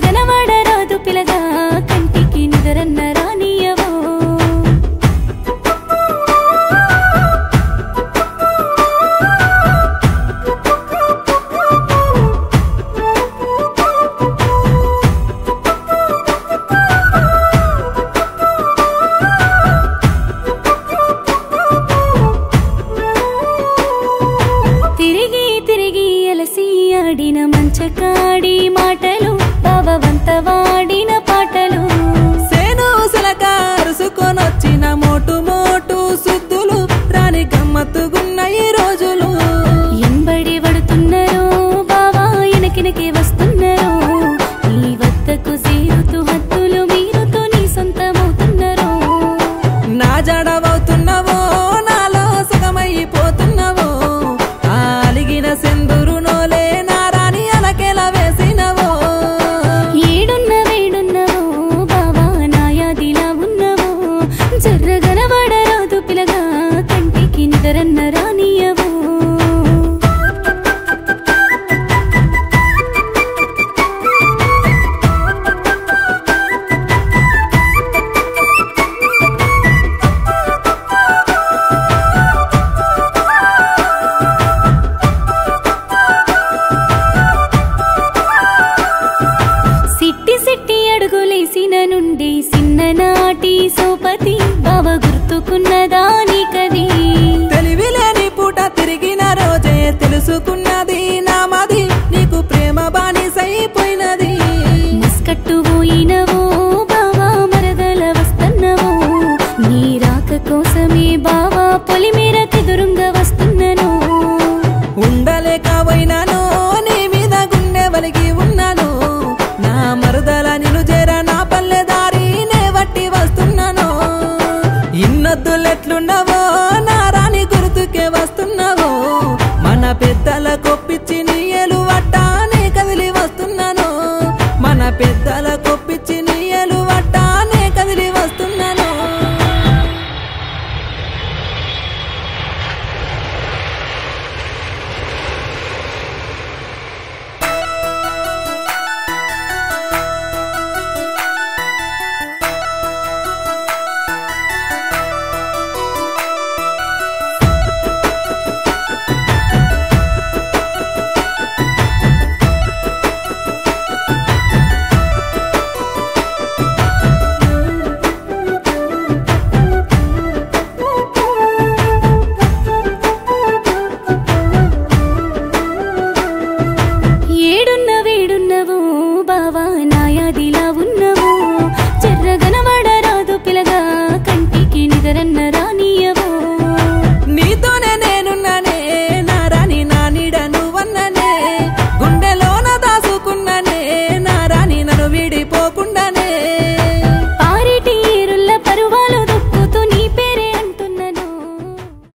జర్రగనవాడరాదు పిలగా కంటికి నిదరన్న రానియవో తిరిగి తిరిగి అలసి ఆడిన మంచకాడి మాటలు బావవంత వాడిన పాటలు సేను సిలకారుసుకొనొచ్చిన మోటు మోటు సుద్దులు రాని గమ్మత్తుగున్న ఈ రోజులు ఎంబడి పడుతున్నారు బావా ఎనకినకి వస్తున్నారు నీ వద్దకు చేరుతూ హద్దులు మీరుతూ నీ సొంతమవుతున్నారు నా జడవవుతున్నావో నాలో సగమైపోతున్నావో అలిగిన సెందురు నోలే నారాని అలకెల వేసినవో ఏడున్న వేడున్నవో బావా నాయాదిలా ఉన్నవో జర్రగనవాడరాదు పిలగా కంటికి నిదరన్న రానియవో సిట్టి సిట్టి అడుగులేసిన నుండి సిన్ననాటి సోపతి బావ గుర్తుకున్నదా నీకది తెలివిలేని పూట తిరిగిన రోజే తెలుసుకున్నది నామది నీకు ప్రేమ బానిసైపోయినది మస్కట్టు పోయినవో బావా మరదల వస్తున్నవో నీ రాక కోసమే బావా పొలిమేరకి దురుంగ వస్తున్నను ఉండలేకపోయినాను నీ మీద గుండె వలిగి ఉన్నాను నా మరదల నిన్ను చేర నా పల్లె దారి నే వట్టి వస్తున్నాను ఇన్నొద్దులెట్లున్నావో నా రాణి గుర్తుకే వస్తున్నావో మన పెద్దల కొప్పిచ్చి నీ ఎలు వట్టానే కదిలి వస్తున్నాను మన పెద్దల కొప్పి